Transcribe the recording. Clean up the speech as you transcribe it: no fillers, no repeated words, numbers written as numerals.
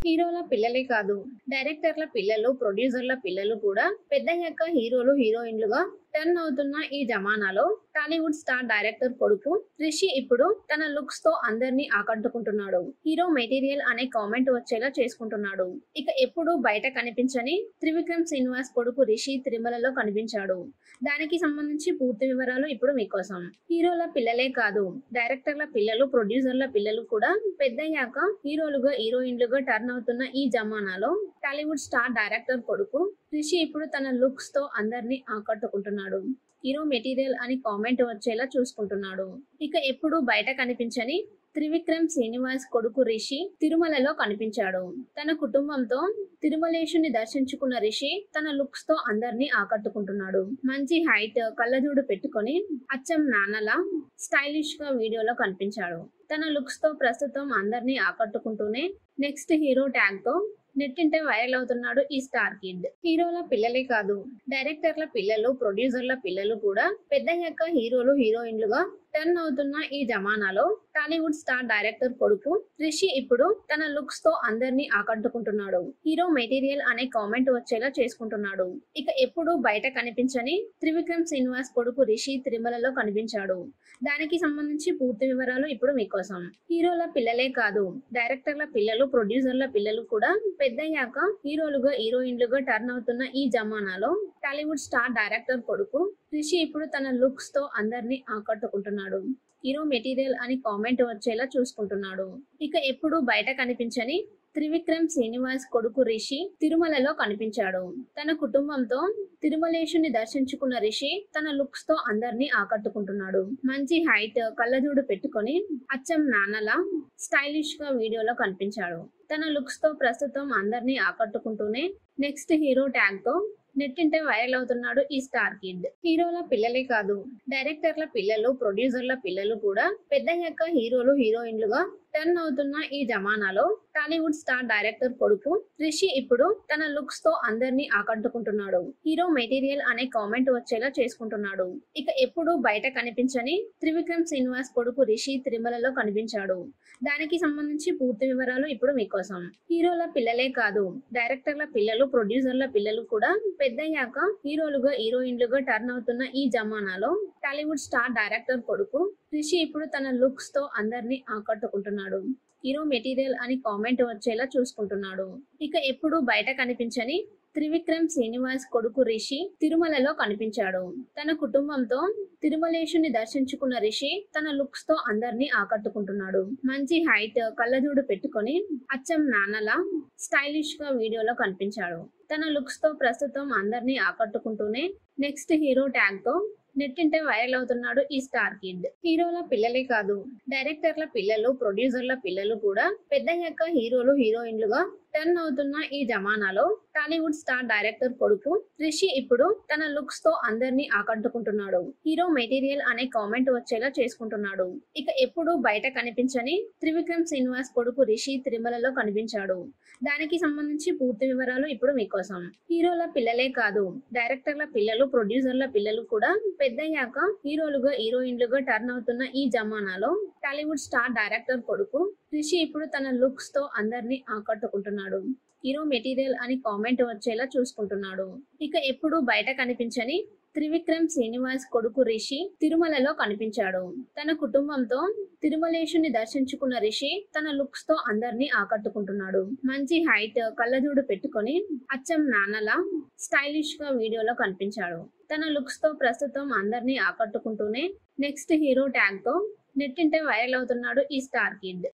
హీరోల పిల్లలే కాదు, డైరెక్టర్ల పిల్లలు, ప్రొడ్యూసర్ల పిల్లలు కూడా పెద్దయ్యాక హీరోలు, హీరోయిన్లుగా టర్న్ అవుతున్న ఈ జమానాలో టాలీవుడ్ స్టార్ డైరెక్టర్ కొడుకు రిషి ఇప్పుడు తన లుక్స్ తో అందరినీ ఆకట్టుకుంటున్నాడు. హీరో మెటీరియల్ అనే కామెంట్ వచ్చేలా చేసుకుంటున్నాడు. ఇక ఎప్పుడు బయట కనిపించని త్రివిక్రమ్ శ్రీనివాస్ కొడుకు రిషి తిరుమలలో కనిపించాడు. దానికి సంబంధించి పూర్తి వివరాలు ఇప్పుడు మీకోసం. హీరోల పిల్లలే కాదు, డైరెక్టర్ల పిల్లలు, ప్రొడ్యూసర్ల పిల్లలు కూడా పెద్దయ్యాక హీరోలుగా, హీరోయిన్లుగా టర్న్ అవుతున్న ఈ జమానాలో టాలీవుడ్ స్టార్ డైరెక్టర్ కొడుకు రిషి ఇప్పుడు తన లుక్స్ తో అందరినీ ఆకట్టుకుంటున్నాడు. హీరో మెటీరియల్ అని కామెంట్ వచ్చేలా చూసుకుంటున్నాడు. ఇక ఎప్పుడు బయట కనిపించని త్రివిక్రమ్ శ్రీనివాస్ కొడుకు రిషి తిరుమలలో కనిపించాడు. తన కుటుంబంతో తిరుమలేశుని దర్శించుకున్న రిషి తన లుక్స్ తో అందరినీ ఆకట్టుకుంటున్నాడు. మంచి హైట్, కళ్ళజోడు పెట్టుకొని అచ్చం నాన్నలా స్టైలిష్ గా వీడియోలో కనిపించాడు. తన లుక్స్ తో ప్రస్తుతం అందరినీ ఆకట్టుకుంటూనే నెక్స్ట్ హీరో ట్యాగ్ తో నెట్టింటే వైరల్ అవుతున్నాడు ఈ స్టార్ కిడ్. హీరోల పిల్లలే కాదు, డైరెక్టర్ల పిల్లలు, ప్రొడ్యూసర్ల పిల్లలు కూడా పెద్దయ్యాక హీరోలు, హీరోయిన్లుగా టర్న్ అవుతున్న ఈ జమానాలో టాలీవుడ్ స్టార్ డైరెక్టర్ కొడుకు రిషి ఇప్పుడు తన లుక్స్ తో అందరినీ ఆకట్టుకుంటున్నాడు. హీరో మెటీరియల్ అనే కామెంట్ వచ్చేలా చేసుకుంటున్నాడు. ఇక ఎప్పుడు బయట కనిపించని త్రివిక్రమ్ శ్రీనివాస్ కొడుకు రిషి తిరుమలలో కనిపించాడు. దానికి సంబంధించి పూర్తి వివరాలు ఇప్పుడు మీకోసం. హీరోల పిల్లలే కాదు, డైరెక్టర్ల పిల్లలు, ప్రొడ్యూసర్ల పిల్లలు కూడా పెద్దయ్యాక హీరోలుగా, హీరోయిన్లుగా టర్న్ అవుతున్న ఈ జమానాలో టాలీవుడ్ స్టార్ డైరెక్టర్ కొడుకు రిషి ఇప్పుడు తన లుక్స్ తో అందరినీ ఆకట్టుకుంటున్నాడు. హీరో మెటీరియల్ అని కామెంట్ వచ్చేలా చూసుకుంటున్నాడు. ఇక ఎప్పుడు బయట కనిపించని త్రివిక్రమ్ శ్రీనివాస్ కొడుకు రిషి తిరుమలలో కనిపించాడు. తన కుటుంబంతో తిరుమలేశుని దర్శించుకున్న రిషి తన లుక్స్ తో అందరినీ ఆకట్టుకుంటున్నాడు. మంచి హైట్, కళ్ళజోడు పెట్టుకొని అచ్చం నాన్నలా స్టైలిష్ గా వీడియోలో కనిపించాడు. తన లుక్స్ తో ప్రస్తుతం అందరినీ ఆకట్టుకుంటూనే నెక్స్ట్ హీరో ట్యాగ్ తో నెట్టింటే వైరల్ అవుతున్నాడు ఈ స్టార్ కిడ్. హీరోల పిల్లలే కాదు, డైరెక్టర్ల పిల్లలు, ప్రొడ్యూసర్ల పిల్లలు కూడా పెద్దయ్యాక హీరోలు, హీరోయిన్లుగా టర్న్ అవుతున్న ఈ జమానాలో టాలీవుడ్ స్టార్ డైరెక్టర్ కొడుకు రిషి ఇప్పుడు తన లుక్స్ తో అందరినీ ఆకట్టుకుంటున్నాడు. హీరో మెటీరియల్ అనే కామెంట్ వచ్చేలా చేసుకుంటున్నాడు. ఇక ఎప్పుడు బయట కనిపించని త్రివిక్రమ్ శ్రీనివాస్ కొడుకు రిషి తిరుమలలో కనిపించాడు. దానికి సంబంధించి పూర్తి వివరాలు ఇప్పుడు మీకోసం. హీరోల పిల్లలే కాదు, డైరెక్టర్ల పిల్లలు, ప్రొడ్యూసర్ల పిల్లలు కూడా పెద్దయ్యాక హీరోలుగా, హీరోయిన్లుగా టర్న్ అవుతున్న ఈ జమానాలో టాలీవుడ్ స్టార్ డైరెక్టర్ కొడుకు రిషి ఇప్పుడు తన లుక్స్ తో అందరినీ ఆకట్టుకుంటున్నాడు. హీరో మెటీరియల్ అని కామెంట్ వచ్చేలా చూసుకుంటున్నాడు. ఇక ఎప్పుడు బయట కనిపించని త్రివిక్రమ్ శ్రీనివాస్ కొడుకు రిషి తిరుమలలో కనిపించాడు. తన కుటుంబంతో తిరుమలేశుని దర్శించుకున్న రిషి తన లుక్స్ తో అందరినీ ఆకట్టుకుంటున్నాడు. మంచి హైట్, కళ్ళజోడు పెట్టుకొని అచ్చం నాన్నలా స్టైలిష్ గా వీడియోలో కనిపించాడు. తన లుక్స్ తో ప్రస్తుతం అందరినీ ఆకట్టుకుంటూనే నెక్స్ట్ హీరో ట్యాగ్ తో నెట్టింటే వైరల్ అవుతున్నాడు ఈ స్టార్ కిడ్. హీరోల పిల్లలే కాదు, డైరెక్టర్ల పిల్లలు, ప్రొడ్యూసర్ల పిల్లలు కూడా పెద్దయ్యాక హీరోలు, హీరోయిన్లుగా టర్న్ అవుతున్న ఈ జమానాలో టాలీవుడ్ స్టార్ డైరెక్టర్ కొడుకు రిషి ఇప్పుడు తన లుక్స్ తో అందరినీ ఆకట్టుకుంటున్నాడు. హీరో మెటీరియల్ అనే కామెంట్ వచ్చేలా చేసుకుంటున్నాడు. ఇక ఎప్పుడు బయట కనిపించని త్రివిక్రమ్ శ్రీనివాస్ కొడుకు రిషి తిరుమలలో కనిపించాడు. దానికి సంబంధించి పూర్తి వివరాలు ఇప్పుడు మీకోసం. హీరోల పిల్లలే కాదు, డైరెక్టర్ల పిల్లలు, ప్రొడ్యూసర్ల పిల్లలు కూడా పెద్దయ్యాక హీరోలుగా, హీరోయిన్లుగా టర్న్ అవుతున్న ఈ జమానాలో టాలీవుడ్ స్టార్ డైరెక్టర్ కొడుకు రిషి ఇప్పుడు తన లుక్స్ తో అందరినీ ఆకట్టుకుంటున్నాడు. హీరో మెటీరియల్ అని కామెంట్ వచ్చేలా చూసుకుంటున్నాడు. ఇక ఎప్పుడు బయట కనిపించని త్రివిక్రమ్ శ్రీనివాస్ కొడుకు రిషి తిరుమలలో కనిపించాడు. తన కుటుంబంతో తిరుమలేశుని దర్శించుకున్న రిషి తన లుక్స్ తో అందరినీ ఆకట్టుకుంటున్నాడు. మంచి హైట్, కళ్ళజోడు పెట్టుకొని అచ్చం నాన్నలా స్టైలిష్ గా వీడియోలో కనిపించాడు. తన లుక్స్ తో ప్రస్తుతం అందరినీ ఆకట్టుకుంటూనే నెక్స్ట్ హీరో ట్యాగ్ తో నెట్టింటే వైరల్ అవుతున్నాడు ఈ స్టార్ కిడ్.